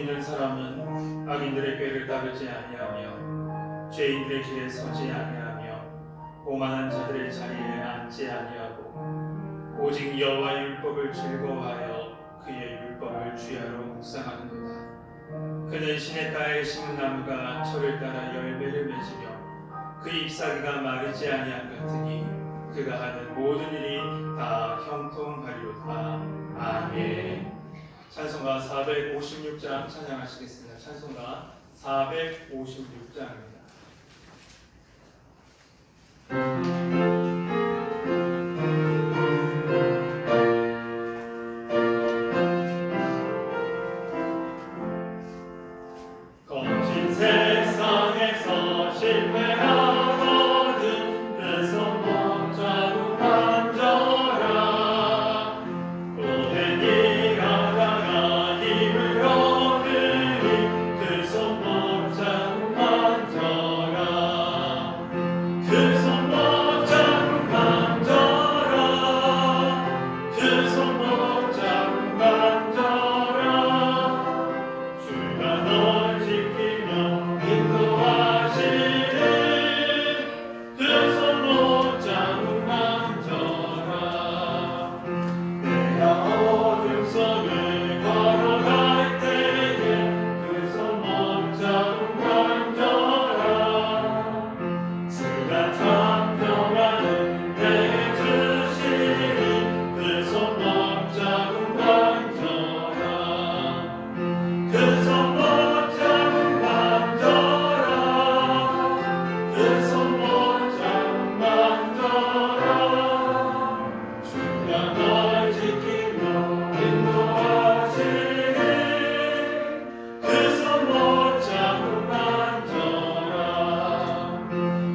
있는 사람은 악인들의 꾀를 따르지 아니하며 죄인들의 길에 서지 아니하며 오만한 자들의 자리에 앉지 아니하고 오직 여호와의 율법을 즐거워하여 그의 율법을 주야로 묵상하는도다. 그는 시냇 가에 심은 나무가 철을 따라 열매를 맺으며 그 잎사귀가 마르지 아니한 같으니 그가 하는 모든 일이 다 형통하리로다. 아멘. 찬송가 456장 찬양하시겠습니다. 찬송가 456장입니다. 거친 세상에서 실패하거든 그 손 못 잡고 만져라. 오늘 네가 다가 힘을 얻으니 그 손 못 잡고 만져라. 그 손 못 잡고 만져라. 그 손 못 잡고 만져라. 주가 널 지키며 인도하시리. 그 손 못 잡고 만져라. 내가 어둠 속을 걸어갈 때에 그 손 못 잡고 만져라. 주가 참 평안을 내게 주시니 그 손 못 잡고 만져라. 그 손 못 잡고 만져라. 그 손 못 잡고 만져라. 주가 널 지키며 인도하시니 그 손 못 잡고 만져라.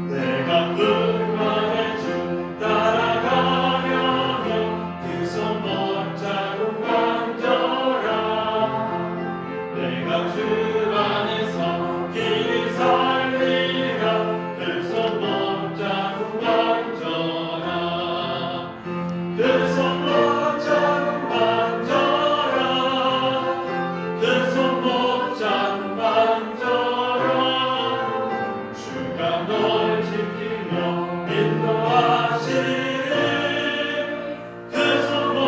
내가 불만의 주 따라가려면 그 손 못 잡고 만져라. 내가 주 안에서 길이 살리라. 그 손 못 잡고 만져라. 그 손 못 잡고 만져라. 그 손 못 잡고 만져라. 주가 널 지키며 인도하시리. 그 손 못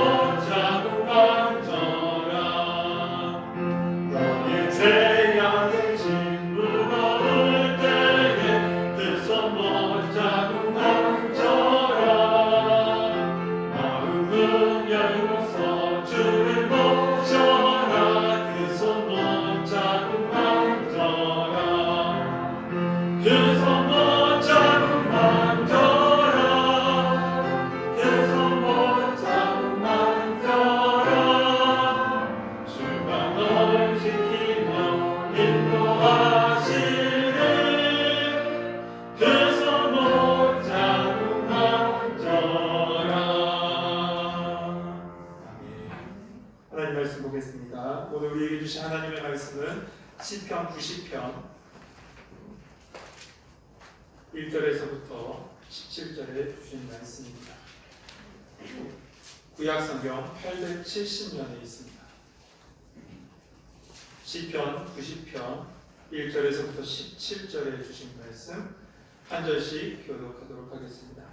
잡고 만져라. 너의 죄악의 짐 무거울 때에 그 손 못 잡고 만져라. 마음은 열고서 주를 모셔라. 그 손 못 잡고 만져라. 그 손 못 잡고 만져라. 그 손 못 잡고 만져라. 주가 널 지키며 인도하시리. 그 손 못 잡고 만져라. 하나님 말씀 보겠습니다. 오늘 우리에게 주신 하나님의 말씀은 시편 90편 1절에서부터 17절에 주신 말씀입니다. 구약성경 870년에 있습니다. 시편 90편 1절에서부터 17절에 주신 말씀 한 절씩 교독하도록 하겠습니다.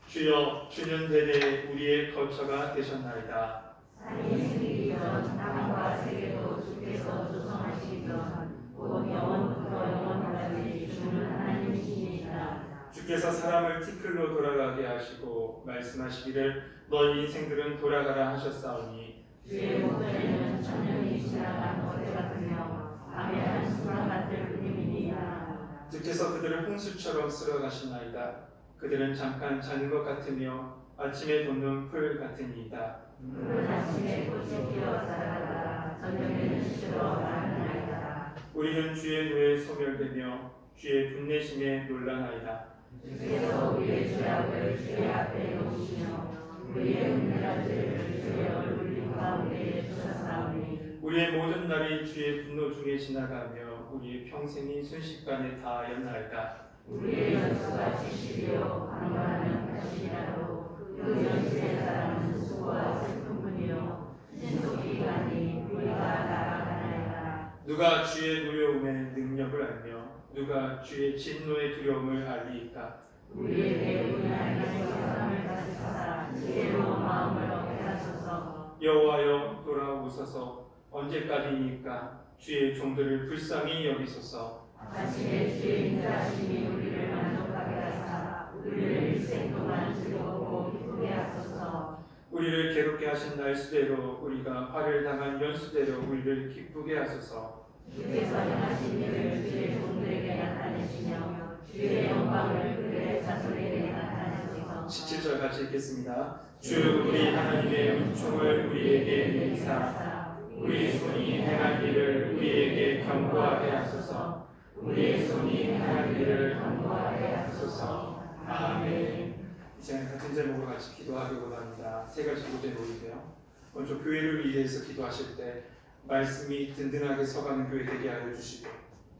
주여, 주는 대대 우리의 거처가 되셨나이다. 살리시기전 땅과 세계도 주께서 조성하시기전 곧 영원부터 영원까지 주는 하나님이시니라. 주께서 사람을 티끌로 돌아가게 하시고 말씀하시기를 너희 인생들은 돌아가라 하셨사오니 주의 목전에는 천년이 지나간 거대 같으며 밤에 한숨만 같을 뿐이니라. 주께서 그들을 홍수처럼 쓸어가시나이다. 그들은 잠깐 자는 것 같으며 아침에 돋는 풀 같으니이다. 그 아침에 꽃이 피어 자라다가 저녁에는 시들어 마르나이다. 우리는 주의 노에 소멸되며 주의 분내심에 놀라나이다. 주께서 우리의 죄악을 주의 앞에 놓으시며 우리의 은밀한 죄를 주의 얼굴 가운데 두셨사오니 우리의 모든 날이 주의 분노 중에 지나가며 우리의 평생이 순식간에 다하였나이다. 우리의 연수가 70이요 강건하면 80이라도 그 연수의 사람은 수고와 슬픔뿐이요 신속히 가니 우리가 나아가나이다. 누가 주의 노여움의 능력을 알며 누가 주의 진노의 두려움을 알리이까? 우리에게 은혜하여 사랑을 가지사 지혜로운 마음을 얻게 하소서. 여호와여 돌아오소서. 언제까지니까 주의 종들을 불쌍히 여기소서. 자신의 주인 자신이 우리를 만족하게 하사 우리를 일생 동안 즐겁고 기쁘게 하소서. 우리를 괴롭게 하신 날수대로 우리가 화를 당한 연수대로 우리를 기쁘게 하소서. 주께서 행하신 일을 주의 종들에게 나타내시며 주의 영광을 그들의 자손에게 나타내소서. 17절 같이 읽겠습니다. 주 우리 하나님의 은총을 우리에게 내리사 우리 손이 행한 일을 우리에게 경고하게 하소서. 우리의 손이 행한 일을 경고하게 하소서. 아멘. 이제는 같은 제목으로 같이 기도하기 원합니다. 세 가지 제목인데요. 먼저 교회를 위해서 기도하실 때 말씀이 든든하게 서가는 교회 되게 하여 주시고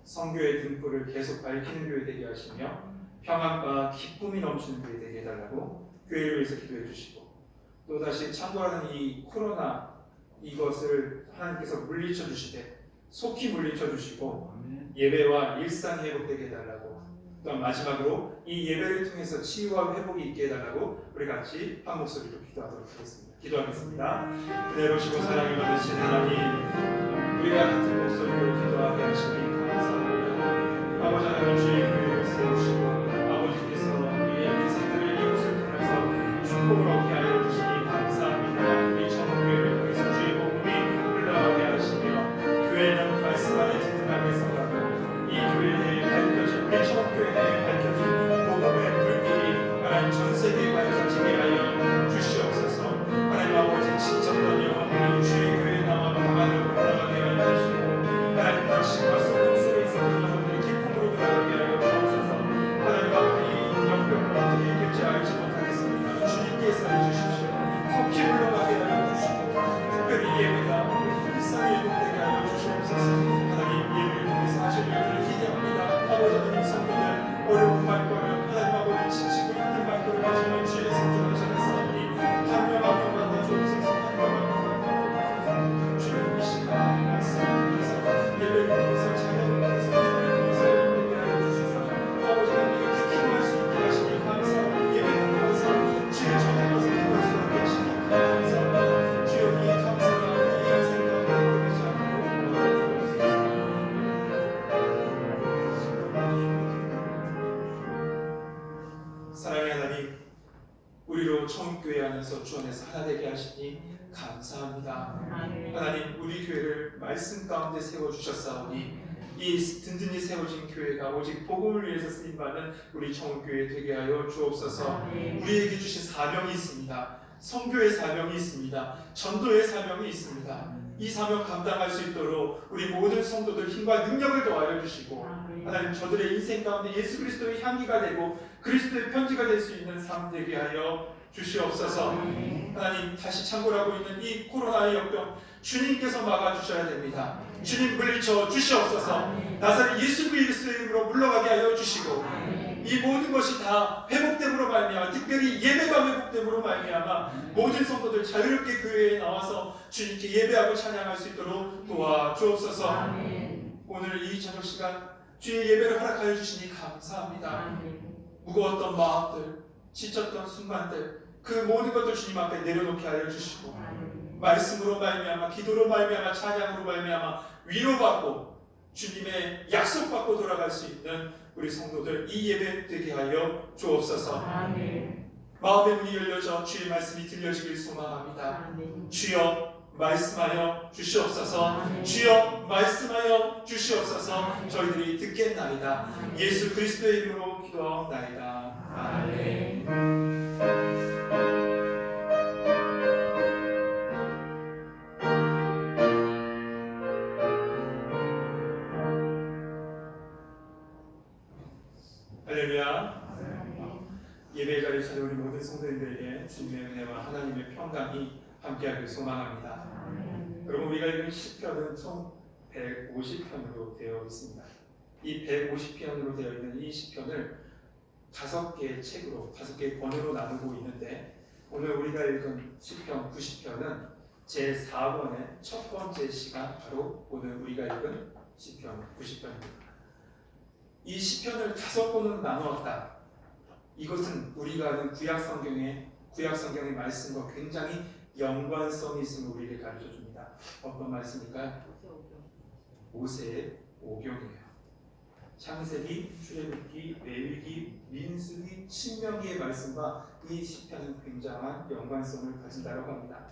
성교의 등불을 계속 밝히는 교회 되게 하시며 평안과 기쁨이 넘치는 교회 되게 해달라고 교회를 위해서 기도해 주시고 또다시 창궐하는 이 코로나 이것을 하나님께서 물리쳐 주시되 속히 물리쳐 주시고 예배와 일상 회복되게 해달라고 또 마지막으로 이 예배를 통해서 치유와 회복이 있게 해달라고 우리 같이 한 목소리로 기도하도록 하겠습니다. 기도하겠습니다. 은혜로우시고 사랑을 받으신 하나님, 우리가 같은 목소리로 기도하게 하시니 감사합니다. 아버지 하나님 주의 교회를 세우시고 아버지께서 우리의 인생들을 이곳을 통해서 축복을 얻게 하여 주시니 감사합니다. 우리 전교회를 통해서 주의 복음이 흘러가게 하시며 교회는 말씀 안에 든든하게 서가고 이 교회에 밝혀진 우리 전교회에 밝혀진 복음의 불길이 하나님 전 세계에 밝혀지게 하여 주시옵소서. 하나님 아버지 지쳤던 영혼들이 주의 교회에 나와 강하게 올라가게 하여 주시고 하나님 당신과 소금 속에 있었던 영혼들이 기쁨으로 돌아가게 하여 주옵소서. 하나님 아버지 이 역병을 어떻게 이길지 알지 못하겠습니다. 주님께서 해주십시오. 속히 물러가게 하여 주시고 특별히 예배가 일상에 회복되게 하여 주시옵소서. 하나님 예배를 통해서 하실 일들을 기대합니다. 아버지 하나님 성도들 어려운 말거를 하나님 아버지 지치고 힘든 말거를 가지고 주의 성전을 찾았사오니 한 명 한 명 만나 주옵소서. 한 명 한 명 만나 주옵소서. 주님 이 시간 말씀을 통해서 예배를 통해서 찬양을 통해서 주님을 회복되게 하여 주소서. 아버지 하나님 이렇게 기도할 수 있게 하시니 감사합니다. 예배 통해서 주의 전하면서 기도할 수 있게 하시니 감사합니다. 주여 이 감사가 우리 인생 가운데 되지 않도록 도와주옵소서. 사랑의 하나님, 우리로 청교회 안에서 주 안에서 하나 되게 하시니 감사합니다. 하나님, 우리 교회를 말씀 가운데 세워주셨사오니 이 든든히 세워진 교회가 오직 복음을 위해서 쓰임받는 우리 청교회 되게 하여 주옵소서. 우리에게 주신 사명이 있습니다. 선교의 사명이 있습니다. 전도의 사명이 있습니다. 이 사명 감당할 수 있도록 우리 모든 성도들 힘과 능력을 더하여 주시고 하나님 저들의 인생 가운데 예수 그리스도의 향기가 되고 그리스도의 편지가 될 수 있는 삶 되게 하여 주시옵소서. 하나님 다시 창궐하고 있는 이 코로나의 역병 주님께서 막아주셔야 됩니다. 주님 물리쳐 주시옵소서. 나사렛 예수 그리스도의 이름으로 물러가게 하여 주시고 이 모든 것이 다 회복됨으로 말미암아 특별히 예배가 회복됨으로 말미암아 모든 성도들 자유롭게 교회에 나와서 주님께 예배하고 찬양할 수 있도록 도와주옵소서. 오늘 이 저녁 시간 주의 예배를 허락하여 주시니 감사합니다. 무거웠던 마음들, 지쳤던 순간들 그 모든 것들 주님 앞에 내려놓게 하여 주시고 말씀으로 말미암아 기도로 말미암아 찬양으로 말미암아 위로받고 주님의 약속받고 돌아갈 수 있는 우리 성도들 이 예배 되게 하여 주옵소서. 마음의 문이 열려져 주의 말씀이 들려지길 소망합니다. 주여 말씀하여 주시옵소서. 주여 말씀하여 주시옵소서. 저희들이 듣겠나이다. 예수 그리스도의 이름으로 기도하옵나이다. 아멘. 할렐루야. 예배 자리에 찾은 우리 모든 성도님들에게 주님의 은혜와 하나님의 평강이 함께하길 소망합니다. 여러분 우리가 읽은 시편은 총 150편으로 되어 있습니다. 이 150편으로 되어 있는 이 시편을 5개의 책으로 5개의 권으로 나누고 있는데 오늘 우리가 읽은 시편 90편은 제4권의 첫 번째 시간 바로 오늘 우리가 읽은 시편 90편입니다. 이 시편을 5번으로 나누었다. 이것은 우리가 아는 구약 성경의 말씀과 굉장히 연관성이 있음을 우리에게 가르쳐 줍니다. 어떤 말씀일까요? 모세의 오경이에요. 창세기, 출애굽기, 레위기, 민수기, 신명기의 말씀과 이 시편은 굉장한 연관성을 가진다고 합니다.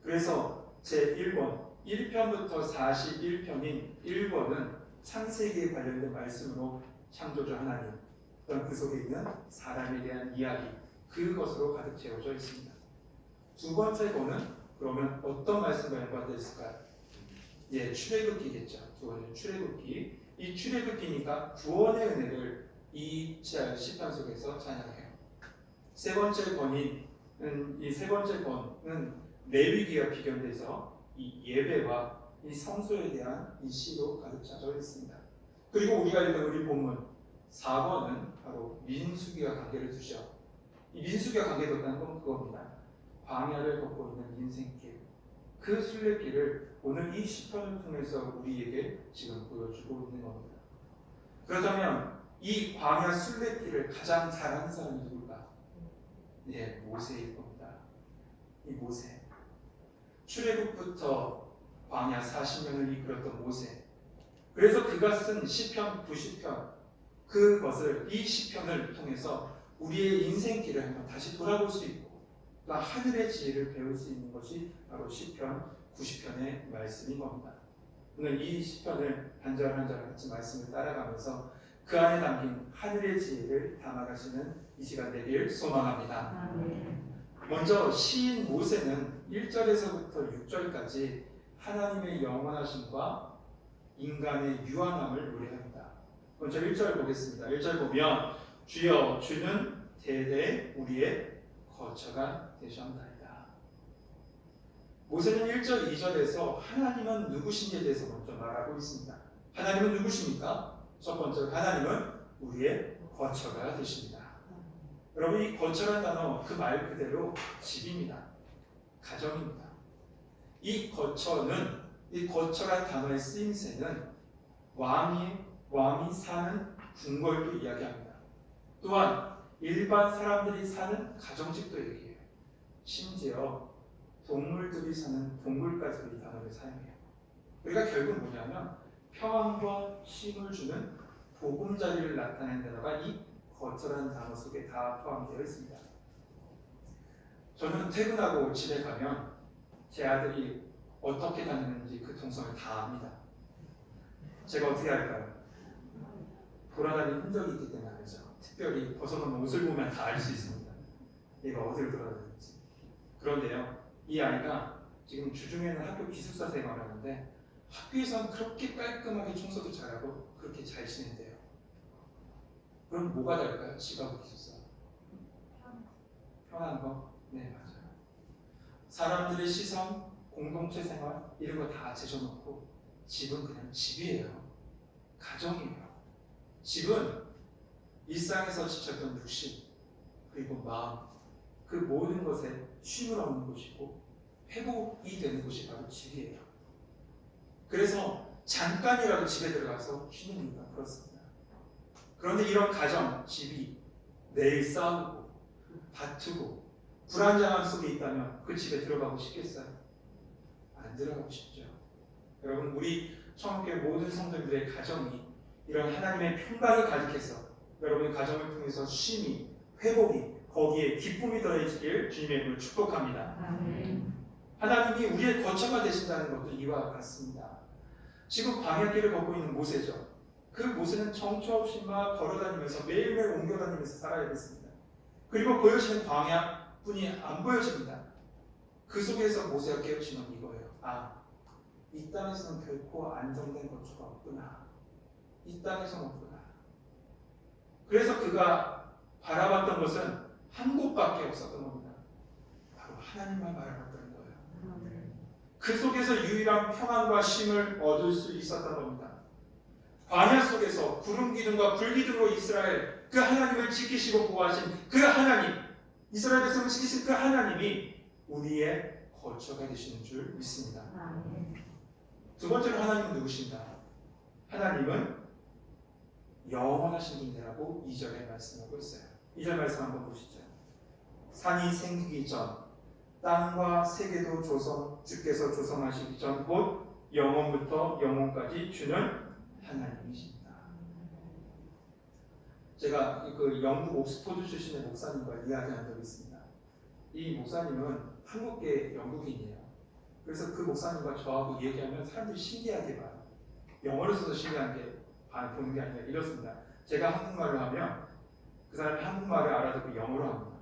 그래서 제1권 1편부터 41편인 1권은 창세기에 관련된 말씀으로 창조주 하나님, 또한 그 속에 있는 사람에 대한 이야기, 그것으로 가득 채워져 있습니다. 두 번째 권은 그러면 어떤 말씀과 연관되어 있을까요? 예, 출애굽기겠죠. 두 번째 출애굽기. 이 출애굽기니까 구원의 은혜를 이 시편 속에서 찬양해요. 세 번째 권은 레위기와 비견돼서 이 예배와 이 성소에 대한 이 시로 가득 차져 있습니다. 그리고 우리가 읽은 우리 본문 4권은 바로 민수기와 관계를 두죠. 이 민수기와 관계됐다는 건 그겁니다. 광야를 걷고 있는 인생길, 그 순례길을 오늘 이 시편을 통해서 우리에게 지금 보여주고 있는 겁니다. 그렇다면 이 광야 순례길을 가장 잘하는 사람이 누굴까? 예, 모세일 겁니다. 이 모세. 출애굽부터 광야 40년을 이끌었던 모세. 그래서 그가 쓴 시편 90편, 그것을 이 시편을 통해서 우리의 인생길을 한번 다시 돌아볼 수 있고 또 하늘의 지혜를 배울 수 있는 것이 바로 시편 90편의 말씀인 겁니다. 오늘 이 시편을 한 절 한 절 같이 말씀을 따라가면서 그 안에 담긴 하늘의 지혜를 담아가시는 이 시간 되길 소망합니다. 먼저 시인 모세는 1절에서부터 6절까지 하나님의 영원하심과 인간의 유한함을 노래합니다. 먼저 1절 보겠습니다. 1절 보면 주여 주는 대대 우리의 거처가 되셨나이다. 모세는 1절 2절에서 하나님은 누구신지에 대해서 먼저 말하고 있습니다. 하나님은 누구십니까? 첫 번째로 하나님은 우리의 거처가 되십니다. 여러분, 이 거처라는 단어 그 말 그대로 집입니다. 가정입니다. 이 거처라는 단어의 쓰임새는 왕이 사는 궁궐도 이야기합니다. 또한 일반 사람들이 사는 가정집도 얘기해요. 심지어 동물들이 사는 동굴까지도 이 단어를 사용해요. 우리가 결국 뭐냐면 평안과 쉼을 주는 보금자리를 나타내는 단어가 이 거처라는 단어 속에 다 포함되어 있습니다. 저는 퇴근하고 집에 가면 제 아들이 어떻게 다니는지 그 동선을 다 압니다. 제가 어떻게 할까요? 돌아다니는 흔적이 있기 때문에 알죠. 특별히 벗어놓은 옷을 보면 다 알 수 있습니다. 얘가 어디를 돌아다니는지. 그런데요, 이 아이가 지금 주중에는 학교 기숙사 생활을 하는데 학교에서는 그렇게 깔끔하게 청소도 잘하고 그렇게 잘 지낸대요. 그럼 뭐가 다를까요? 집하고 기숙사. 편한 거? 네, 맞아요. 사람들의 시선, 공동체 생활 이런 거 다 제쳐놓고 집은 그냥 집이에요. 가정이에요. 집은 일상에서 지쳤던 육신 그리고 마음 그 모든 것에 쉼을 얻는 곳이고 회복이 되는 곳이 바로 집이에요. 그래서 잠깐이라도 집에 들어가서 쉬는 이유가 그렇습니다. 그런데 이런 가정, 집이 매일 싸우고 다투고 불안정함 속에 있다면 그 집에 들어가고 싶겠어요? 안 들어가고 싶죠. 여러분, 우리 천국의 모든 성도들의 가정이 이런 하나님의 평강이 가득해서 여러분의 가정을 통해서 쉼이, 회복이, 거기에 기쁨이 더해지길 주님의 이름으로 축복합니다. 하나님이 우리의 거처가 되신다는 것도 이와 같습니다. 지금 광야길을 걷고 있는 모세죠. 그 모세는 정처 없이 막 걸어다니면서 매일매일 옮겨다니면서 살아야겠습니다. 그리고 보여지는 광야뿐이 안 보여집니다. 그 속에서 모세가 깨우치는 이거예요. 아, 이 땅에서는 결코 안정된 거처가 없구나. 이 땅에서는 없구나. 그래서 그가 바라봤던 것은 한 곳밖에 없었던 겁니다. 바로 하나님만 바라봤던 거예요. 그 속에서 유일한 평안과 쉼을 얻을 수 있었던 겁니다. 광야 속에서 구름 기둥과 불 기둥으로 이스라엘 그 하나님을 지키시고 보호하신 그 하나님, 이스라엘 백성을 지키신 그 하나님이 우리의 거처가 되시는 줄 믿습니다. 두 번째로 하나님은 누구신가? 하나님은 영원하신 분이라고 2절에 말씀하고 있어요. 2절 말씀 한번 보시죠. 산이 생기기 전 땅과 세계도 주께서 조성하시기 전 곧 영원부터 영원까지 주는 하나님이십니다. 제가 그 영국 옥스포드 출신의 목사님과 이야기한 적이 있습니다. 이 목사님은 한국계 영국인이에요. 그래서 그 목사님과 저하고 얘기하면 사람들이 신기하게 봐요. 영어로 써서 신기하게 보는 게 아니라 이렇습니다. 제가 한국말로 하면 그 사람이 한국말을 알아듣고 영어로 합니다.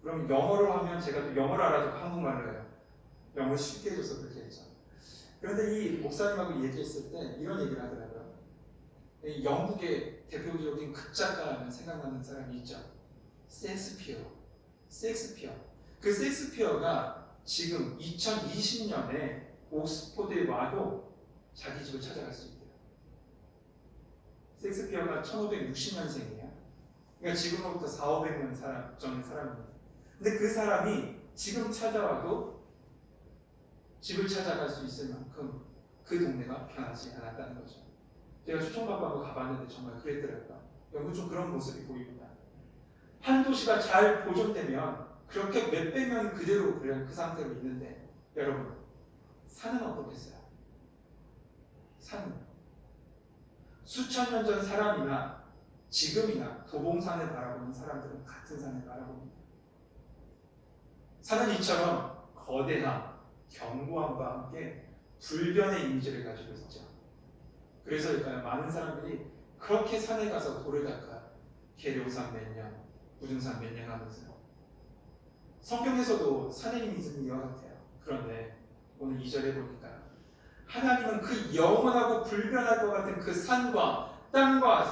그럼 영어로 하면 제가 또 영어를 알아듣고 한국말로 해요. 영어 쉽게 해줘서 그렇게 했죠. 그런데 이 목사님하고 얘기했을 때 이런 얘기를 하더라고요. 이 영국의 대표적인 극작가 하면 생각나는 사람이 있죠. 셰익스피어. 그 셰익스피어가 지금 2020년에 옥스포드에 와도 자기 집을 찾아갈 수 있대요. 셰익스피어가 1560년생이에요. 그러니까 지금으로부터 400~500년 전의 사람입니다. 근데 그 사람이 지금 찾아와도 집을 찾아갈 수 있을 만큼 그 동네가 변하지 않았다는 거죠. 제가 초청받고 한번 가봤는데 정말 그랬더라고요. 영국 좀 그런 모습이 보입니다. 한 도시가 잘 보존되면 그렇게 몇백 년 그대로 그 상태로 있는데 여러분, 산은 어떻겠어요? 산은 수천 년 전 사람이나 지금이나 도봉산을 바라보는 사람들은 같은 산을 바라봅니다. 산은 이처럼 거대함, 견고함과 함께 불변의 이미지를 가지고 있죠. 그래서일까요? 많은 사람들이 그렇게 산에 가서 돌을 닦아요. 계룡산 몇 년, 무등산 몇 년 하면서요. 성경에서도 산의 이미지는 이와 같아요. 그런데 오늘 2절에 보니까 하나님은 그 영원하고 불변할 것 같은 그 산과 땅과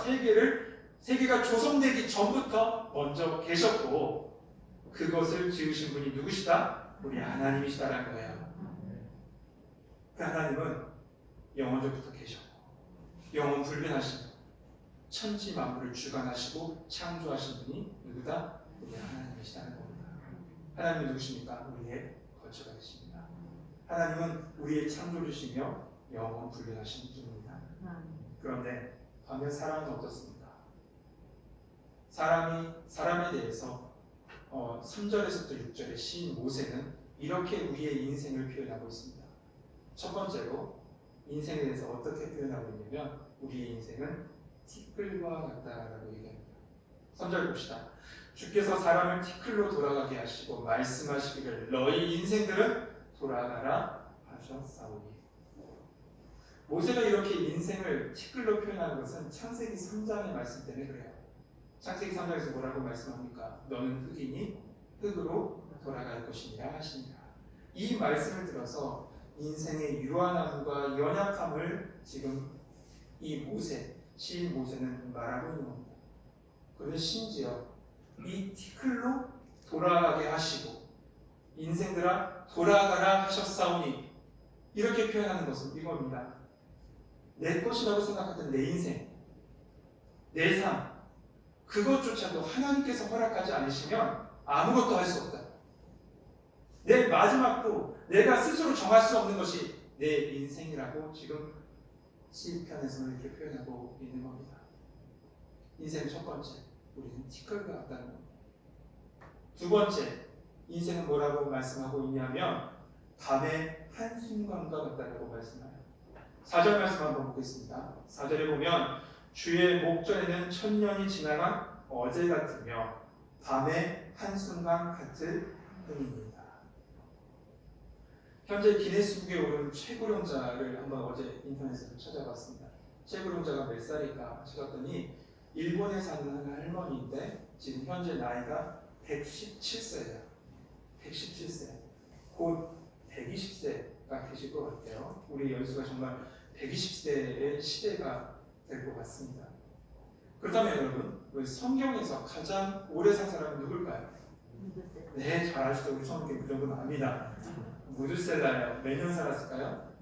세계가 조성되기 전부터 먼저 계셨고 그것을 지으신 분이 누구시다? 우리 하나님이시다라는 거예요. 그 하나님은 영원전부터 계셨고 영원 불변하신 천지 만물을 주관하시고 창조하신 분이 누구다? 우리 하나님이시다는 겁니다. 하나님은 누구십니까? 우리의 거처가 되십니다. 하나님은 우리의 창조주시며 영원 불변하신 분입니다. 그런데 반면 사람은 어떻습니까? 사람에 대해서 3절에서부터 6절에 시인 모세는 이렇게 우리의 인생을 표현하고 있습니다. 첫 번째로 인생에 대해서 어떻게 표현하고 있냐면 우리의 인생은 티끌과 같다라고 얘기합니다. 3절 봅시다. 주께서 사람을 티끌로 돌아가게 하시고 말씀하시기를 너희 인생들은 돌아가라 하셨사오니. 모세가 이렇게 인생을 티끌로 표현하는 것은 창세기 3장의 말씀 때문에 그래요. 창세기 3장에서 뭐라고 말씀합니까? 너는 흙이니 흙으로 돌아갈 것이니라 하시니라. 이 말씀을 들어서 인생의 유한함과 연약함을 지금 이 시인 모세는 말하고 있는 겁니다. 그런데 심지어 이 티끌로 돌아가게 하시고 인생들아 돌아가라 하셨사오니 이렇게 표현하는 것은 이겁니다. 내 것이라고 생각했던 내 인생, 내 삶, 그것조차도 하나님께서 허락하지 않으시면 아무것도 할 수 없다. 내 마지막도 내가 스스로 정할 수 없는 것이 내 인생이라고 지금 시편에서는 이렇게 표현하고 있는 겁니다. 인생 첫 번째, 우리는 티끌과 같다는 겁니다. 두 번째, 인생은 뭐라고 말씀하고 있냐면 밤의 한순간과 같다라고 말씀해요. 4절 말씀 한번 보겠습니다. 4절에 보면 주의 목전에는 천년이 지나간 어제 같으며 밤의 한순간 같을 뿐입니다. 현재 기네스북에 오른 최고령자를 한번 어제 인터넷에서 찾아봤습니다. 최고령자가 몇 살일까 찾았더니 일본에 사는 한 할머니인데 지금 현재 나이가 117세예요. 117세. 곧 120세가 되실 것 같아요. 우리 연수가 정말 120세의 시대가 될 것 같습니다. 그렇다면 여러분, 우리 성경에서 가장 오래 산 사람은 누굴까요? 네, 잘 아시죠? 우리 성경 그 정도는 압니다. 무드셀라요. 몇 년 살았을까요?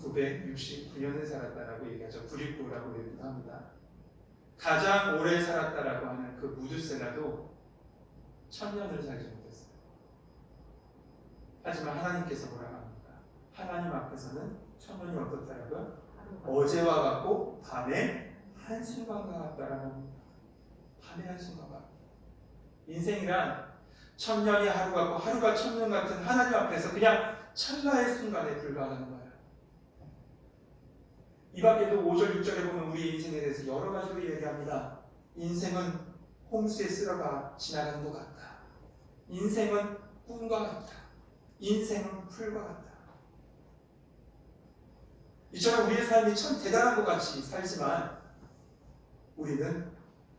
969년을 살았다라고 얘기하죠. 969라고 얘기도 합니다. 가장 오래 살았다라고 하는 그 무드셀라도 1000년을 살지 못했어요. 하지만 하나님께서 뭐라고 합니까? 하나님 앞에서는 1000년이 어떻다라고요? 어제와 같고 밤의 한순간과 같다라는 겁니다. 밤의 한순간과 같다. 인생이란 천년이 하루 같고 하루가 천년 같은 하나님 앞에서 그냥 찰나의 순간에 불과하는 거예요. 이 밖에도 5절, 6절에 보면 우리 인생에 대해서 여러 가지로 얘기합니다. 인생은 홍수에 쓸어가 지나가는 것 같다. 인생은 꿈과 같다. 인생은 풀과 같다. 이처럼 우리의 삶이 참 대단한 것 같이 살지만 우리는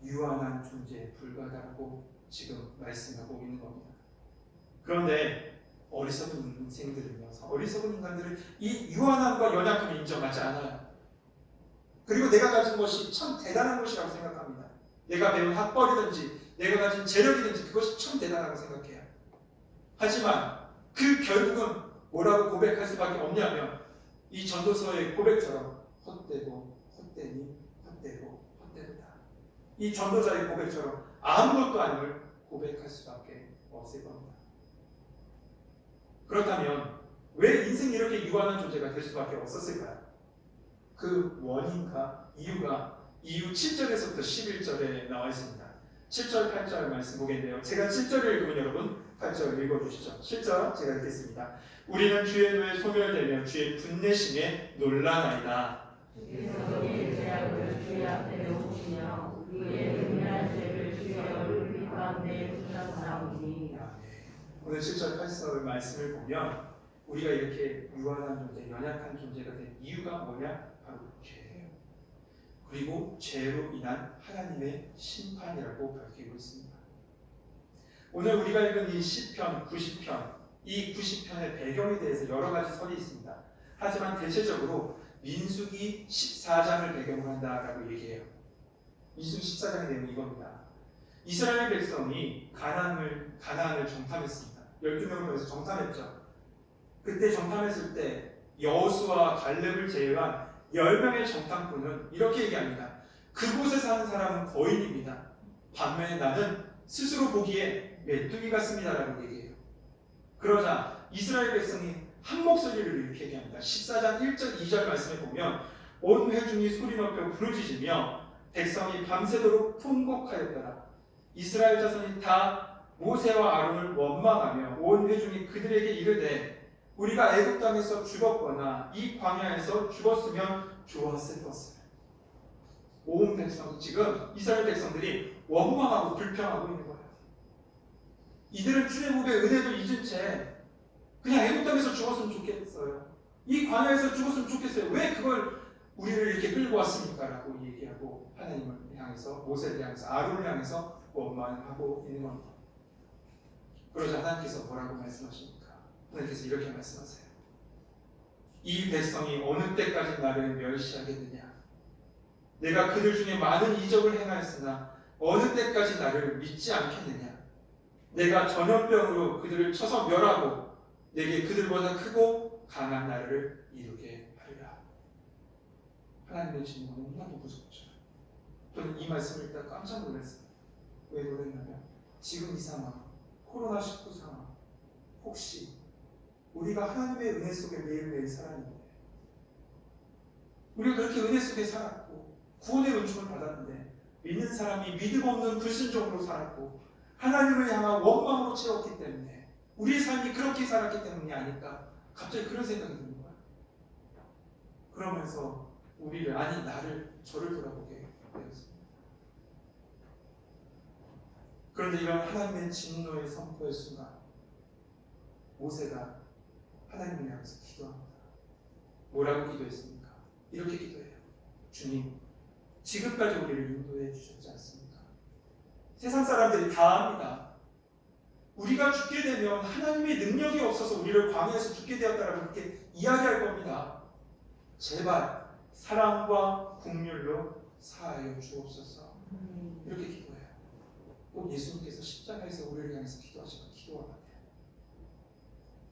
유한한 존재에 불과하다고 지금 말씀하고 있는 겁니다. 그런데 어리석은 인생들은요, 어리석은 인간들은 이 유한함과 연약함을 인정하지 않아요. 그리고 내가 가진 것이 참 대단한 것이라고 생각합니다. 내가 배운 학벌이든지 내가 가진 재력이든지 그것이 참 대단하다고 생각해요. 하지만 그 결국은 뭐라고 고백할 수밖에 없냐면 이 전도서의 고백처럼 헛되고 헛되니 헛되고 헛되다. 이 전도자의 고백처럼 아무것도 아님을 고백할 수밖에 없을 겁니다. 그렇다면 왜 인생이 이렇게 유한한 존재가 될 수밖에 없었을까요? 그 원인과 이유가 이후 7절에서부터 11절에 나와 있습니다. 7절, 8절 말씀 보겠는데요. 제가 7절을 읽으면 여러분 8절 읽어주시죠. 7절 제가 읽겠습니다. 우리는 주의 노에 소멸되며 주의 분내심에 놀라나이다. 그의 죄악을 주의 앞에 놓으시며 그의 은밀한 죄를 주의 얼굴 가운데 붙여사오니. 오늘 7절, 8절 말씀을 보면 우리가 이렇게 유한한 존재, 연약한 존재가 된 이유가 뭐냐? 바로 죄예요. 그리고 죄로 인한 하나님의 심판이라고 밝히고 있습니다. 오늘 우리가 읽은 이 시편, 90편, 이 90편의 배경에 대해서 여러 가지 설이 있습니다. 하지만 대체적으로 민수기 14장을 배경으로 한다라고 얘기해요. 민수기 14장의 내용이 이겁니다. 이스라엘 백성이 가나안을 정탐했습니다. 12명을 보내서 정탐했죠. 그때 정탐했을 때 여호수아와 갈렙을 제외한 10명의 정탐꾼은 이렇게 얘기합니다. 그곳에 사는 사람은 거인입니다. 반면에 나는 스스로 보기에 메뚜기 같습니다라고 얘기해요. 그러자 이스라엘 백성이 한 목소리를 이렇게 얘기합니다. 14장 1절 2절 말씀에 보면 온 회중이 소리 높여 부르짖으며 백성이 밤새도록 통곡하였더라. 이스라엘 자손이 다 모세와 아론을 원망하며 온 회중이 그들에게 이르되 우리가 애굽 땅에서 죽었거나 이 광야에서 죽었으면 좋았을 것을. 온 백성, 지금 이스라엘 백성들이 원망하고 불평하고 있는 거예요. 이들은 출애굽의 은혜도 잊은 채 그냥 애굽 땅에서 죽었으면 좋겠어요. 이 광야에서 죽었으면 좋겠어요. 왜 그걸 우리를 이렇게 끌고 왔습니까? 라고 얘기하고 하나님을 향해서, 모세를 향해서, 아론을 향해서 원망하고 있는 겁니다. 그러자 하나님께서 뭐라고 말씀하십니까? 하나님께서 이렇게 말씀하세요. 이 백성이 어느 때까지 나를 멸시하겠느냐? 내가 그들 중에 많은 이적을 행하였으나 어느 때까지 나를 믿지 않겠느냐? 내가 전염병으로 그들을 쳐서 멸하고 내게 그들보다 크고 강한 나라를 이루게 하리라. 하나님의 질문은 너무나도 무섭죠. 저는 이 말씀을 읽다 깜짝 놀랐어요. 왜 놀랐냐면 지금 이 상황, 코로나19 상황, 혹시 우리가 하나님의 은혜 속에 매일매일 살았는데 우리가 그렇게 은혜 속에 살았고 구원의 은총을 받았는데 믿는 사람이 믿음 없는 불순종으로 살았고 하나님을 향한 원망으로 채웠기 때문에 우리의 삶이 그렇게 살았기 때문이 아닐까 갑자기 그런 생각이 드는 거야. 그러면서 우리를 아니 나를 저를 돌아보게 되었습니다. 그런데 이런 하나님의 진노의 선포의 순간 모세가 하나님을 향해서 기도합니다. 뭐라고 기도했습니까? 이렇게 기도해요. 주님, 지금까지 우리를 인도해 주셨지 않습니까? 세상 사람들이 다 압니다. 우리가 죽게 되면 하나님의 능력이 없어서 우리를 광야에서 죽게 되었다라고 그렇게 이야기할 겁니다. 제발 사랑과 긍휼로 사하여 주옵소서. 이렇게 기도해요. 꼭 예수님께서 십자가에서 우리를 향해서 기도하시는 기도와 같아요.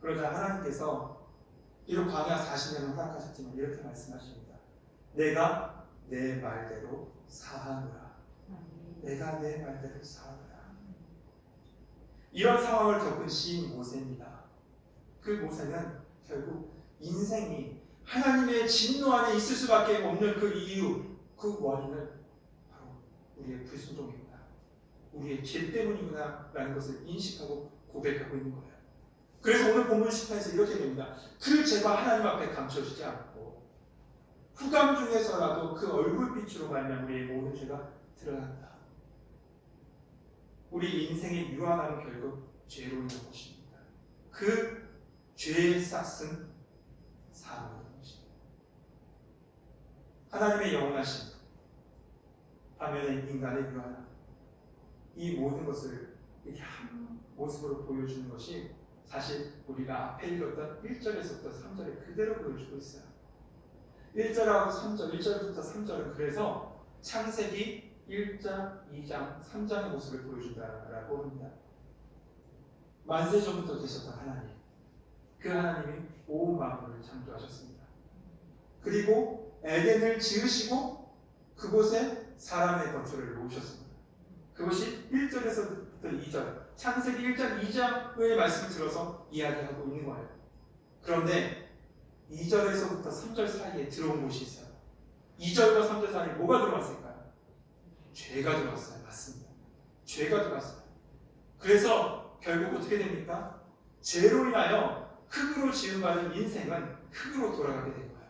그러자 하나님께서 비록 광야 40년을 허락하셨지만 이렇게 말씀하십니다. 내가 내 말대로 사하노라. 내가 내 말대로 사하노라. 이런 상황을 겪은 시인 모세입니다. 그 모세는 결국 인생이 하나님의 진노 안에 있을 수밖에 없는 그 이유, 그 원인은 바로 우리의 불순종이구나, 우리의 죄 때문이구나 라는 것을 인식하고 고백하고 있는 거예요. 그래서 오늘 본문 10편에서 이렇게 됩니다. 그 죄가 하나님 앞에 감춰지지 않고 후감 중에서라도 그 얼굴빛으로 말미암아 우리의 모든 죄가 드러난다. 우리 인생의 유한함은 결국 죄로 인한 것입니다. 그 죄의 싹은 사망인 것입니다. 하나님의 영원하심, 반면에 인간의 유한함, 이 모든 것을 이렇게 한 모습으로 보여주는 것이 사실 우리가 앞에 읽었던 1절에서부터 3절에 그대로 보여주고 있어요. 1절하고 3절, 1절부터 3절은 그래서 창세기 1장, 2장, 3장의 모습을 보여준다라고 합니다. 만세 전부터 계셨던 하나님, 그 하나님이 온 만물을 창조하셨습니다. 그리고 에덴을 지으시고 그곳에 사람의 거처를 놓으셨습니다. 그것이 1절에서부터 2절, 창세기 1장, 2장의 말씀을 들어서 이야기하고 있는 거예요. 그런데 2절에서부터 3절 사이에 들어온 곳이 있어요. 2절과 3절 사이에 뭐가 들어왔을까요? 죄가 들어왔어요. 맞습니다. 죄가 들어왔어요. 그래서 결국 어떻게 됩니까? 죄로 인하여 흙으로 지음받은 인생은 흙으로 돌아가게 된 거예요.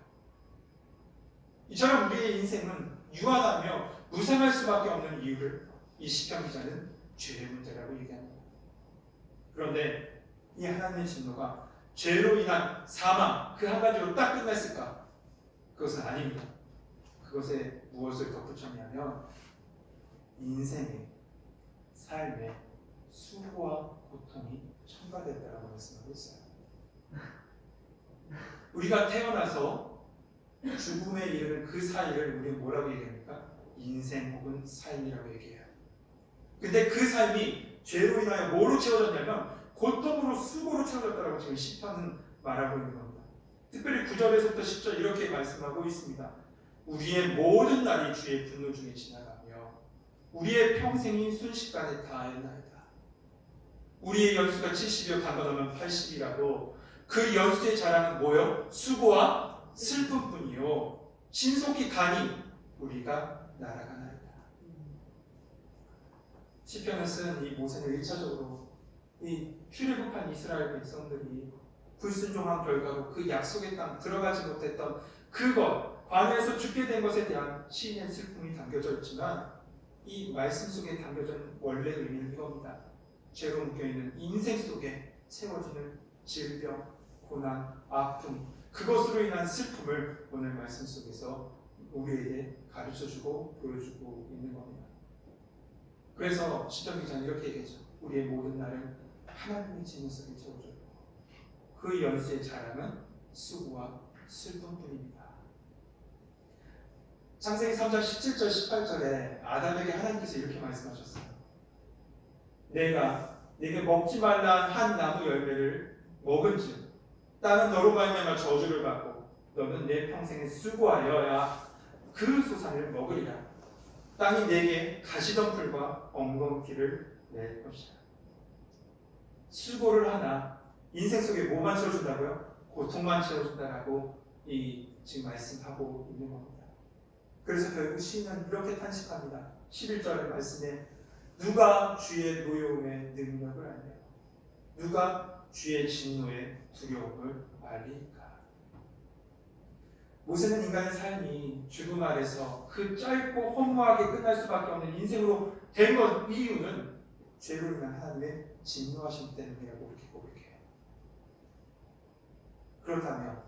이처럼 우리의 인생은 유한하며 무상할 수밖에 없는 이유를 이 시편 기자는 죄의 문제라고 얘기합니다. 그런데 이 하나님의 진노가 죄로 인한 사망 그 한 가지로 딱 끝났을까? 그것은 아닙니다. 그것에 무엇을 덧붙였냐면 인생의 삶의 수고와 고통이 첨가됐다라고 말씀하고 있어요. 우리가 태어나서 죽음에 이르는 그 사이를 우리는 뭐라고 얘기합니까? 인생 혹은 삶이라고 얘기해요. 근데 그 삶이 죄로 인하여 뭐로 채워졌냐면 고통으로 수고로 채워졌다라고 지금 시편은 말하고 있는 겁니다. 특별히 9절에서부터 10절 이렇게 말씀하고 있습니다. 우리의 모든 날이 주의 분노 중에 지나가며 우리의 평생이 순식간에 다하였나이다. 우리의 연수가 70이요 단번하면 80이라도 그 연수의 자랑은 뭐요? 수고와 슬픔뿐이요 신속히 가니 우리가 날아가나이다. 시편을 쓴 이 모세는 1차적으로 이 출애굽한 이스라엘 백성들이 불순종한 결과로 그 약속의 땅 들어가지 못했던 그것, 광야에서 죽게 된 것에 대한 시인의 슬픔이 담겨져 있지만 이 말씀 속에 담겨져 있는 원래 의미는 이겁니다. 죄로 묶여있는 인생 속에 채워지는 질병, 고난, 아픔, 그것으로 인한 슬픔을 오늘 말씀 속에서 우리에게 가르쳐주고 보여주고 있는 겁니다. 그래서 시편 기자는 이렇게 얘기하죠. 우리의 모든 날은 하나님의 진노 속에 채워져 있고 그 연수의 자랑은 수고와 슬픔뿐입니다. 창세기 3장 17절 18절에 아담에게 하나님께서 이렇게 말씀하셨어요. 내가 네게 먹지 말라 한 나무 열매를 먹은즉 땅은 너로 말미암아 저주를 받고 너는 내 평생에 수고하여야 그 소산을 먹으리라. 땅이 내게 가시덤불과 엉겅퀴를 낼 것이라. 수고를 하나 인생 속에 뭐만 채워준다고요? 고통만 채워준다라고 지금 말씀하고 있는 겁니다. 그래서 결국 시인은 이렇게 탄식합니다. 11절의 말씀에 누가 주의 노여움의 능력을 알며 누가 주의 진노의 두려움을 알리까. 모세는 인간의 삶이 죽음 아래서 그 짧고 허무하게 끝날 수밖에 없는 인생으로 된 것 이유는 죄로 인한 하나님의 진노하심 때문이라고 그렇게 고백해요. 그렇다면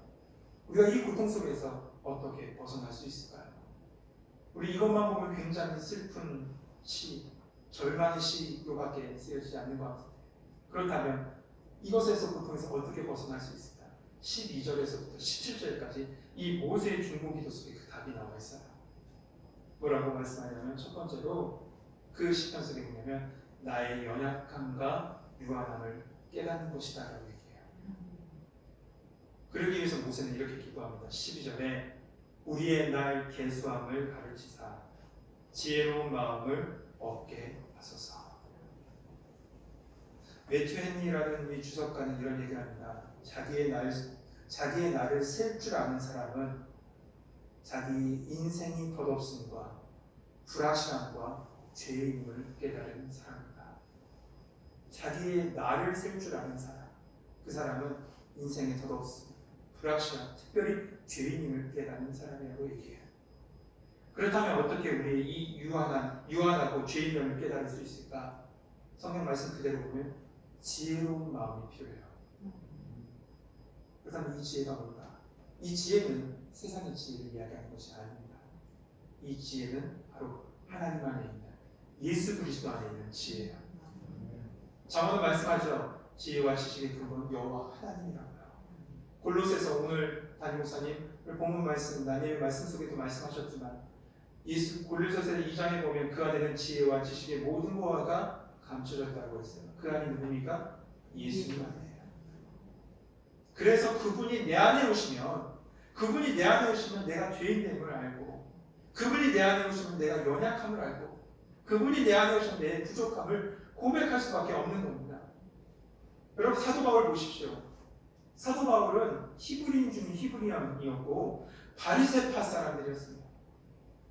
우리가 이 고통 속에서 어떻게 벗어날 수 있을까요? 우리 이것만 보면 굉장히 슬픈 시, 절망의 시로밖에 쓰여지지 않는 것 같은데 그렇다면 이것에서 고통에서 어떻게 벗어날 수 있을까? 12절에서부터 17절까지 이 모세의 중보기도 속에 그 답이 나와 있어요. 뭐라고 말씀하냐면 첫 번째로 그 시편 속에 보면 나의 연약함과 유한함을 깨닫는 것이다 라고 얘기해요. 그러기 위해서 모세는 이렇게 기도합니다. 12절에 우리의 날 계수함을 가르치사 지혜로운 마음을 얻게 하소서. 매튜 헨리라는 이 주석가는 이런 얘기를 합니다. 자기의 자기의 나를 셀 줄 아는 사람은 자기 인생이 덧없음과 불확실함과 죄임을 깨달은 사람이다. 자기의 나를 셀 줄 아는 사람, 그 사람은 인생의 덧없음, 불확실함, 특별히 죄인임을 깨닫는 사람이라고 얘기해요. 그렇다면 어떻게 우리의 이 유한하고 죄인임을 깨달을 수 있을까? 성경 말씀 그대로 보면 지혜로운 마음이 필요해요. 그렇다면 이 지혜가 뭘까? 이 지혜는 세상의 지혜를 이야기하는 것이 아닙니다. 이 지혜는 바로 하나님 안에 있는 예수 그리스도 안에 있는 지혜예요. 잠언은 말씀하죠. 지혜와 지식의 근본 여호와 하나님이라고요. 골로새서 오늘 담임 목사님 본문 말씀, 다니엘 말씀 속에도 말씀하셨지만 골로새서 2장에 보면 그 안에는 지혜와 지식의 모든 보화가 감춰졌다고 했어요. 그 안에 누굽니까? 예수님 안에요. 그래서 그분이 내 안에 오시면 내가 죄인됨을 알고, 그분이 내 안에 오시면 내가 연약함을 알고, 그분이 내 안에 오시면 내 부족함을 고백할 수밖에 없는 겁니다. 여러분 사도 바울 보십시오. 사도 바울은 히브리인 중 히브리인이었고 바리새파 사람들이었습니다.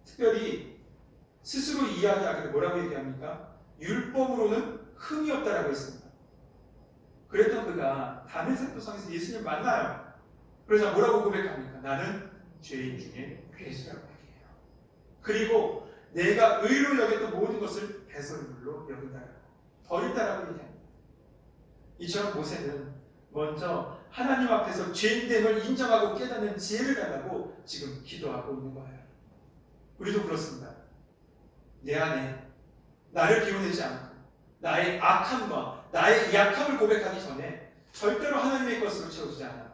특별히 스스로 이야기하기를 뭐라고 얘기합니까? 율법으로는 흠이 없다라고 했습니다. 그랬던 그가 다메섹도 성에서 예수님을 만나요. 그래서 뭐라고 고백합니까? 나는 죄인 중에 괴수라고 얘기해요. 그리고 내가 의로 여겼던 모든 것을 배설물로 여긴다라고, 버린다라고 얘기합니다. 이처럼 모세는 먼저 하나님 앞에서 죄인됨을 인정하고 깨닫는 지혜를 달라고 지금 기도하고 있는 거예요. 우리도 그렇습니다. 내 안에 나를 비워내지 않고 나의 악함과 나의 약함을 고백하기 전에 절대로 하나님의 것으로 채워지지 않아요.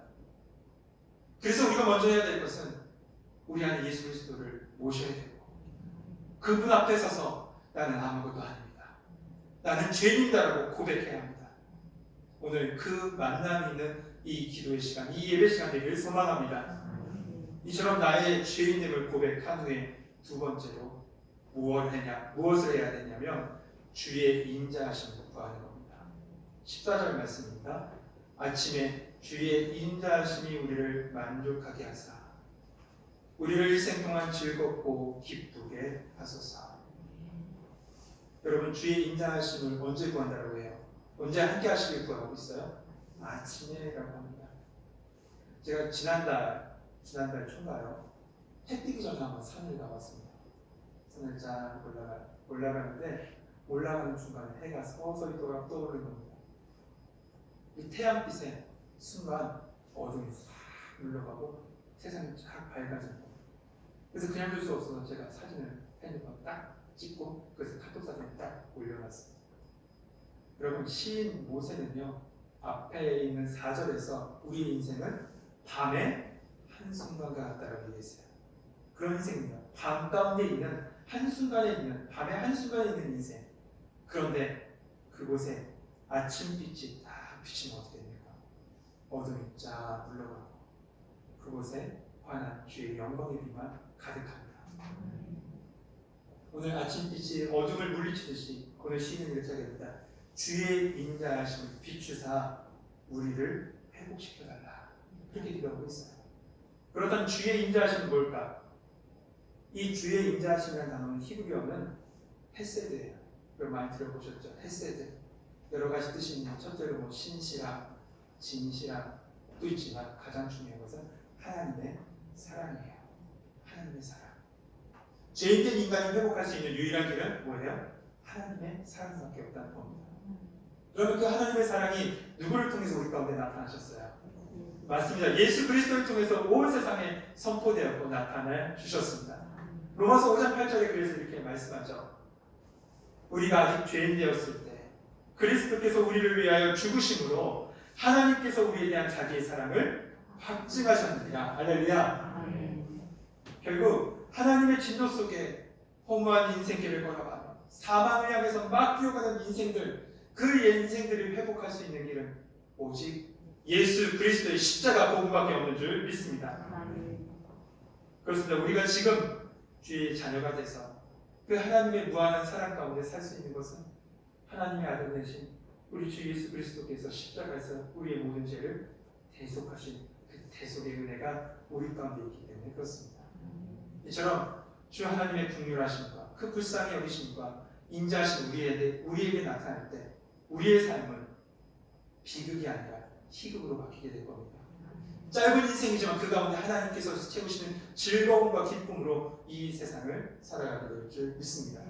그래서 우리가 먼저 해야 될 것은 우리 안에 예수 그리스도를 모셔야 되고, 그분 앞에 서서 나는 아무것도 아닙니다, 나는 죄인이다라고 고백해야 합니다. 오늘 그 만남이 있는 이 기도의 시간, 이 예배 시간 되기를 소망합니다. 이처럼 나의 죄인됨을 고백한 후에 두 번째로 무엇을 해야 되냐면 주의 인자하심을 구하는 겁니다. 14절 말씀입니다. 아침에 주의 인자하심이 우리를 만족하게 하사 우리를 일생 동안 즐겁고 기쁘게 하소서. 여러분 주의 인자하심을 언제 구한다고 해요? 언제 함께 하시길 구하고 있어요? 아침에라고 합니다. 제가 지난달 초인가요? 해 뜨기 전에 한번 산을 가봤습니다. 산을 쫙 올라가는데 올라가는 중간에 해가 서서히 떠오르는 겁니다. 이 태양빛에 순간 어둠이 싹 물러가고 세상이 쫙 밝아지는 겁니다. 그래서 그냥 둘 수 없어서 제가 사진을 핸드폰 딱 찍고 그래서 카톡 사진에 딱 올려놨습니다. 여러분 시인 모세는요 앞에 있는 4절에서 우리의 인생은 밤의 한순간과 같다라고 얘기했어요. 그런 인생은요 밤 가운데 있는 한순간에 있는 밤의 한순간에 있는 인생. 그런데 그곳에 아침빛이 딱 비치면 어떻게 됩니까? 어둠이 쫙 물러가고 그곳에 환한 주의 영광의 빛만 가득합니다. 오늘 아침빛이 어둠을 물리치듯이 오늘 시인은 이렇게 하겠다. 주의 인자하심을 비추사 우리를 회복시켜달라. 이렇게 기도하고 있어요. 그렇다면 주의 인자하심은 뭘까? 이 주의 인자하심이라는 단어는 히브리어는 헤세드예요. 여러분 많이 들어보셨죠? 헤세드. 여러 가지 뜻이 있는 첫째로 신실함, 진실함도 있지만 가장 중요한 것은 하나님의 사랑이에요. 하나님의 사랑. 죄인된 인간이 회복할 수 있는 유일한 길은 뭐예요? 하나님의 사랑밖에 없다는 겁니다. 그러면 그 하나님의 사랑이 누구를 통해서 우리 가운데 나타나셨어요? 맞습니다. 예수 그리스도를 통해서 온 세상에 선포되었고 나타내 주셨습니다. 로마서 5장 8절에 그래서 이렇게 말씀하죠. 우리가 아직 죄인 되었을 때 그리스도께서 우리를 위하여 죽으심으로 하나님께서 우리에 대한 자기의 사랑을 확증하셨느니라. 할렐루야. 결국 하나님의 진노 속에 허무한 인생길을 걸어가며 사망을 향해서 막 뛰어가는 인생들, 그 인생들을 회복할 수 있는 길은 오직 예수 그리스도의 십자가 복음밖에 없는 줄 믿습니다. 그렇습니다. 우리가 지금 주의 자녀가 돼서 그 하나님의 무한한 사랑 가운데 살 수 있는 것은 하나님의 아들 되신 우리 주 예수 그리스도께서 십자가에서 우리의 모든 죄를 대속하신 그 대속의 은혜가 우리 가운데 있기 때문에 그렇습니다. 이처럼 주 하나님의 긍휼하심과 그 불쌍히 여기심과 인자하심 우리에게 나타날 때 우리의 삶은 비극이 아니라 희극으로 바뀌게 될 겁니다. 짧은 인생이지만 그 가운데 하나님께서 채우시는 즐거움과 기쁨으로 이 세상을 살아가게 될 줄 믿습니다.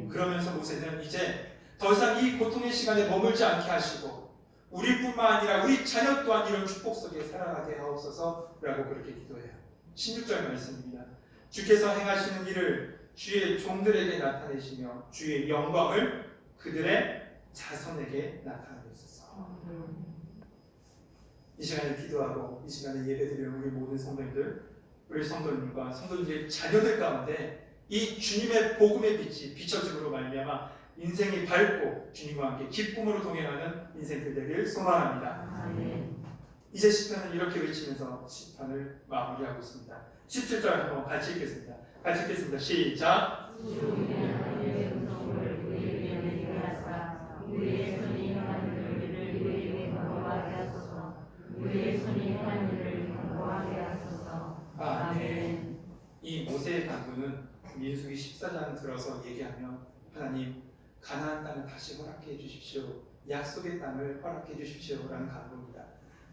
그러면서 모세는 이제 더 이상 이 고통의 시간에 머물지 않게 하시고 우리뿐만 아니라 우리 자녀 또한 이런 축복 속에 살아가게 하옵소서라고 그렇게 기도해요. 16절 말씀입니다. 주께서 행하시는 일을 주의 종들에게 나타내시며 주의 영광을 그들의 자손에게 나타내소서. 이 시간에 기도하고 이 시간에 예배드리는 우리 모든 성도님들, 우리 성도님과 성도님들의 자녀들 가운데 이 주님의 복음의 빛이 비춰짐으로 말미암아 인생이 밝고 주님과 함께 기쁨으로 동행하는 인생들 되길 소망합니다. 이제 시편은 이렇게 외치면서 시편을 마무리하고 있습니다. 17절 한번 같이 읽겠습니다. 같이 읽겠습니다. 시작. 우리의 음성을 우리에게 내게 하사 우리의 손이 행한 일을 우리에게 경고하게 하소서. 우리의 손이 행한 일을 경고하게 하소서. 아멘. 이 모세의 간구는 민수기 14장 들어서 얘기하며 하나님 가나안 땅을 다시 허락해 주십시오. 약속의 땅을 허락해 주십시오라는 간구입니다.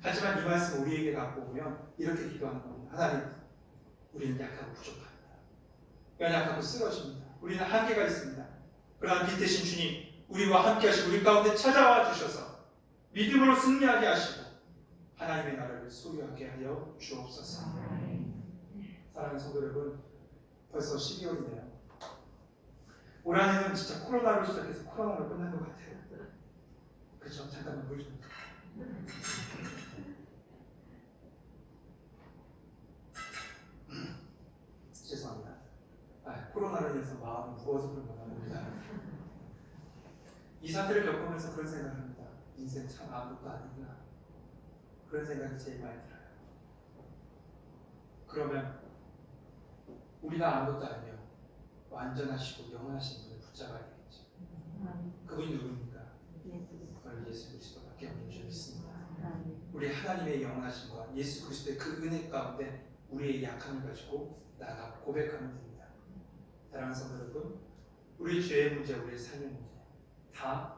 하지만 이 말씀 우리에게 갖고 오면 이렇게 기도하는 겁니다. 하나님, 우리는 약하고 부족합니다. 연약하고 쓰러집니다. 우리는 한계가 있습니다. 그러나 빛되신 주님, 우리와 함께 하시고 우리 가운데 찾아와 주셔서 믿음으로 승리하게 하시고 하나님의 나라를 소유하게 하여 주옵소서. 사랑하는 성도 여러분, 벌써 12월이네요. 올 한해는 진짜 코로나로 시작해서 코로나로 끝난 것 같아요. 그렇죠? 잠깐만 물 좀. 죄송합니다. 코로나로 인해서 마음이 무거워서 그런 건 아닙니다. 이 사태를 겪으면서 그런 생각을 합니다. 인생 참 아무것도 아니구나. 그런 생각이 제일 많이 들어요. 그러면 우리가 아무것도 아니며 완전하시고 영원하신 분을 붙잡아야 되겠죠. 그분이 누구입니까? 그걸 예수 그리스도밖에 없는 줄 믿습니다. 우리 하나님의 영원하심과 예수 그리스도의 그 은혜 가운데 우리의 약함을 가지고 나아가 고백하면 됩니다. 사랑하는 성도 여러분, 우리 죄의 문제, 우리의 삶의 문제 다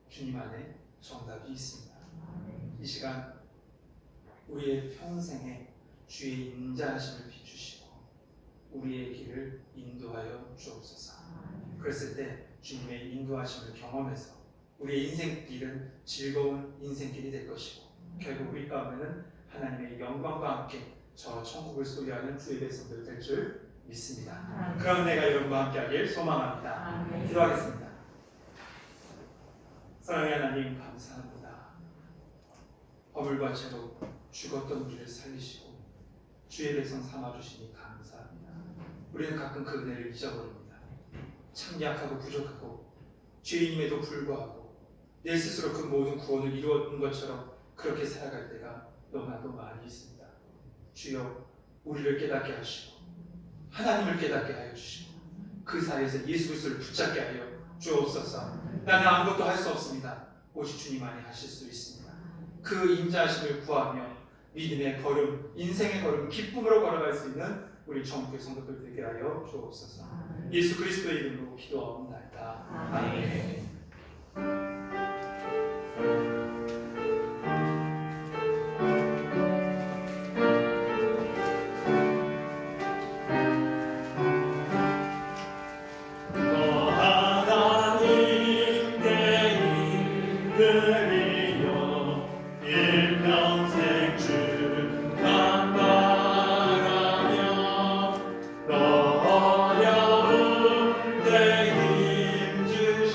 주님 안에 정답이 있습니다. 이 시간 우리의 평생에 주의 인자하심을 비추시고 우리의 길을 인도하여 주옵소서. 그랬을 때 주님의 인도하심을 경험해서 우리의 인생길은 즐거운 인생길이 될 것이고 결국 우리 가운데는 하나님의 영광과 함께 저 천국을 소유하는 주의 백성들 될 줄 믿습니다. 그런 내가 여러분과 함께 하길 소망합니다. 기도하겠습니다. 사랑의 하나님 감사합니다. 허물과 죄로 죽었던 우리를 살리시고 주의 백성 삼아주시니 감사합니다. 우리는 가끔 그 은혜를 잊어버립니다. 참 약하고 부족하고 죄인임에도 불구하고 내 스스로 그 모든 구원을 이루었던 것처럼 그렇게 살아갈 때가 너무나도 많이 있습니다. 주여 우리를 깨닫게 하시고 하나님을 깨닫게 하여 주시고 그 사이에서 예수 그리스도를 붙잡게 하여 주옵소서. 나는 아무것도 할 수 없습니다. 오직 주님만이 하실 수 있습니다. 그 인자하심을 구하며 믿음의 걸음, 인생의 걸음, 기쁨으로 걸어갈 수 있는 우리 전국의 성도들 되게 하여 주옵소서. 예수 그리스도의 이름으로 기도하옵나이다. 아멘. 주시옵소서.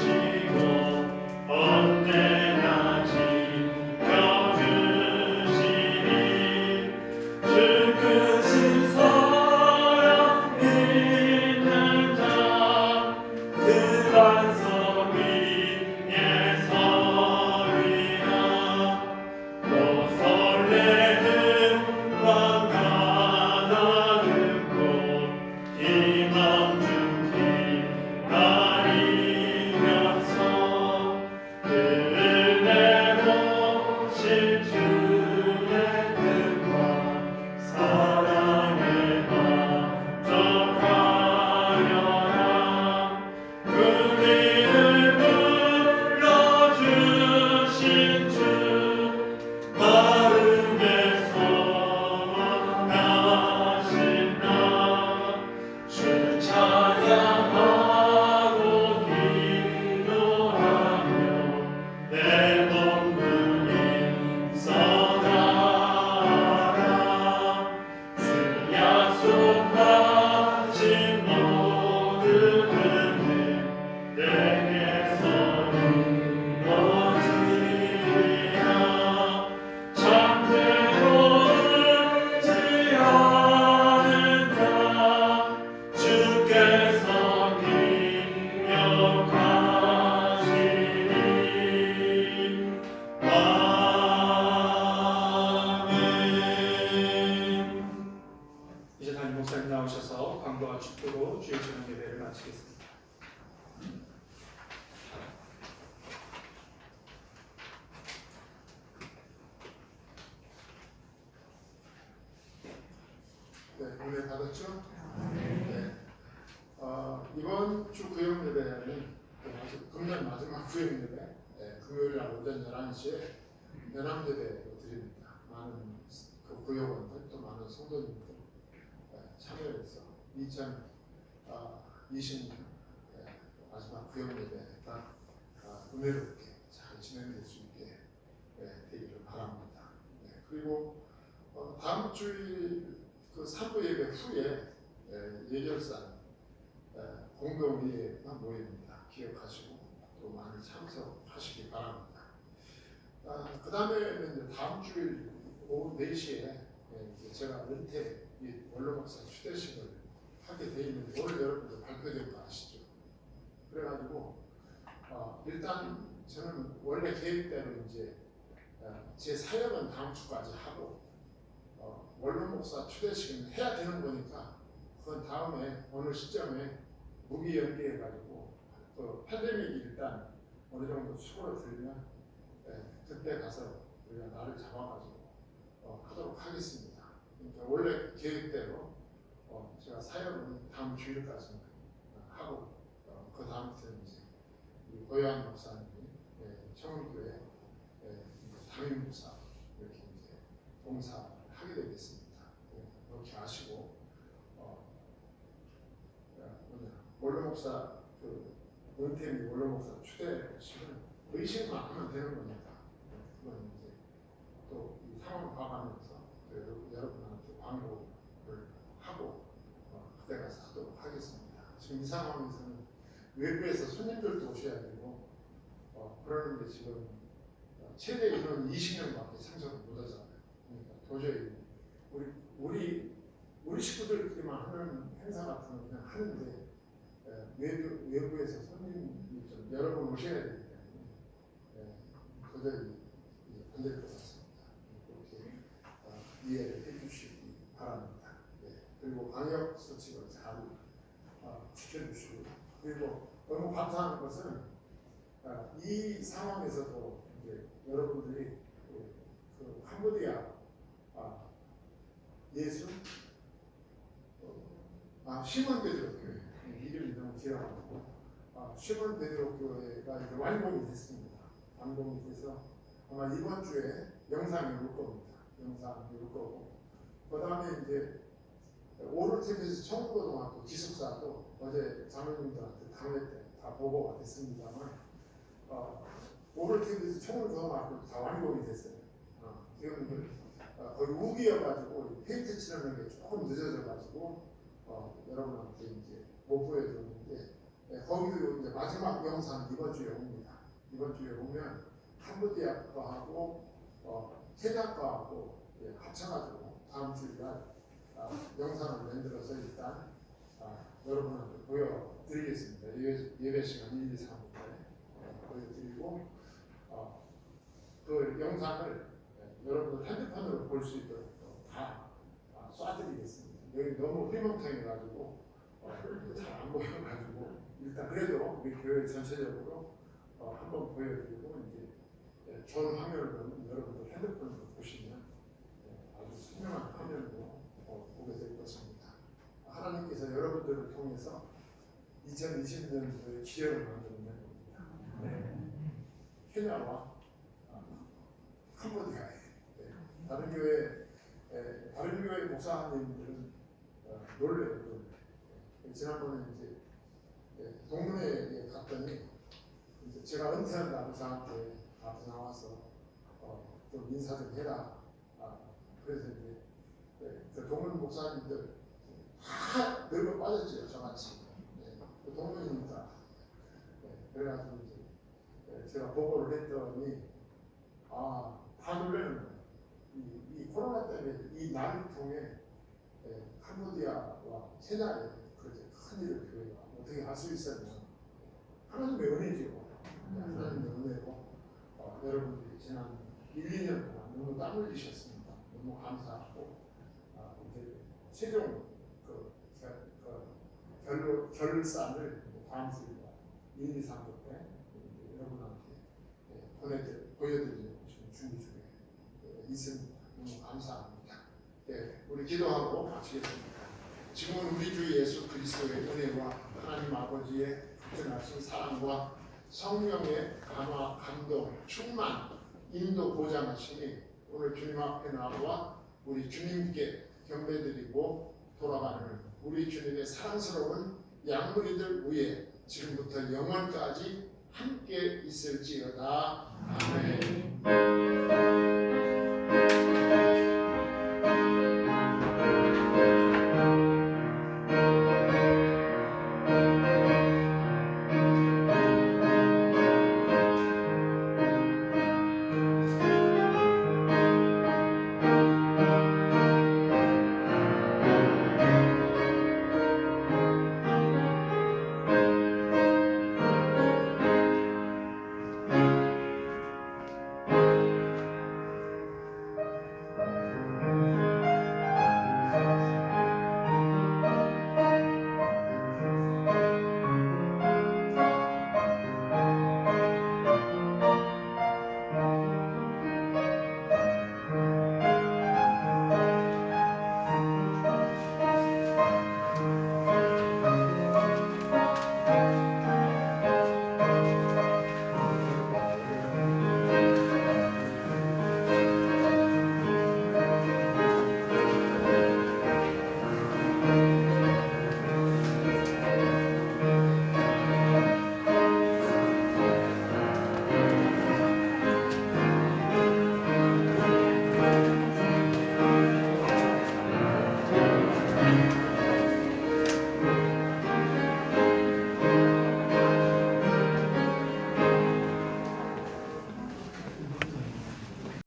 은혜 받았죠? 네. 이번 주 구역 예배는 금년 마지막 구역 예배, 금요일 날 오전 11시에 연합 예배로 드립니다. 많은 그 구역원들 또 많은 성도님들 참여해서 2020년 마지막 구역 예배가 은혜롭게 잘 진행될 수 있게 되기를 바랍니다. 그리고 다음 주일 그 3부 예배 후에 예결산 공동의회가 모입니다. 기억하시고 또 많이 참석하시기 바랍니다. 그 다음에는 이제 다음 주일 오후 4시에 제가 은퇴 원로 목사 추대식을 하게 돼 있는데 오늘 여러분들 발표된 거 아시죠? 그래가지고 일단 저는 원래 계획대로 이제 제 사역은 다음 주까지 하고 원로 목사 추대식은 해야 되는 거니까 그건 다음에 어느 시점에 무기 연기해가지고 또 팬데믹이 일단 어느 정도 수그러들면 그때 가서 우리가 날을 잡아가지고 하도록 하겠습니다. 그러니까 원래 계획대로 제가 사역은 다음 주일까지는 하고 그 다음부터는 이제 고요한 목사님이 청운교회 담임 목사 이렇게 이제 봉사를 하게 되겠습니다. 그렇게 아시고 원로 목사 그 은퇴 원로 목사 추대식은 의식만 하면 되는 겁니다. 그건 이제 또 이 상황 봐가면서 여러분한테 광고를 하고 그때 가서 하도록 하겠습니다. 지금 이 상황에서는 외부에서 손님들도 오셔야 되고 그러는데 지금 최대 인원 20명밖에 참석을 못하잖아요. 그러니까 도저히 우리 식구들끼리만 하는 행사 같은 거 그냥 하는데 외부에서 손님이 좀 여러 번 오셔야 되기 때문에 도저히 안 될 것 같습니다. 그렇게 이해를 해주시기 바랍니다. 그리고 방역 수칙을 잘 지켜주시고 그리고 너무 감사한 것은 이 상황에서도 이제 여러분들이 그 캄보디아 예수 시몬 베드로 교회 이름이 너무 길어가지고 시몬 베드로 교회가 이제 완공이 됐습니다. 완공이 돼서 아마 이번 주에 영상이 올 겁니다. 영상이 올 거고 그 다음에 이제 오르TV에서 청운고등학교 기숙사도 어제 장로님들한테 당회 때 다 보고가 됐습니다만 오르TV에서 청운고등학교 다 완공이 됐어요. 지금 거의 우기여가지고 페인트 칠하는 게 조금 늦어져가지고 여러분한테 이제 못 보여드렸는데 거기도 이제 마지막 영상 이번 주에 옵니다. 이번 주에 오면 캄보디아 거하고 케냐과하고 합쳐가지고 다음 주일날 영상을 만들어서 일단 여러분한테 보여드리겠습니다. 예배 시간 1, 2, 3부터 보여드리고 그 영상을 여러분들 핸드폰으로 볼 수 있도록 다 쏴드리겠습니다. 여기 너무 휘멍텅해가지고 잘 안 보여가지고 일단 그래도 우리 교회 전체적으로 한번 보여드리고 이제 좋은 화면을 보면 여러분들 핸드폰으로 보시면 아주 선명한 화면으로 보게 될 것입니다. 하나님께서 여러분들을 통해서 2020년도에 기회를 만드는 겁니다. 케냐와 캄보디아에 다른 교회 목사님들은 놀래요. 지난번에 이제 동문회에 갔더니 이제 제가 은퇴한다고 저한테 앞에 나와서 좀 인사 좀 해라. 그래서 이제 그 동문 목사님들 다 늙어 빠졌죠. 저같이. 그 동문이니까. 그래가지고 이제 제가 보고를 했더니 다 놀라는 거예요. 이 코로나 때문에 이 난을 통해 캄보디아와 케냐에 그렇게 큰 일을 교회가 어떻게 할 수 있었냐. 하나님의 은혜죠. 하나님의 은혜고 여러분들이 지난 1, 2년 동안 너무 땀 흘리셨습니다. 너무 감사하고 이제 최종 결산을 다음 주에 1, 2, 3부 때 여러분한테 보여드리려고 지금 준비 중에 있습니다. 너무 감사합니다. 우리 기도하고 마치겠습니다. 지금은 우리 주 예수 그리스도의 은혜와 하나님 아버지의 극진하신 사랑과 성령의 감화, 감동, 충만, 인도 보장하시니 오늘 주님 앞에 나와 우리 주님께 경배드리고 돌아가는 우리 주님의 사랑스러운 양무리들 위에 지금부터 영원까지 함께 있을지어다. 아멘.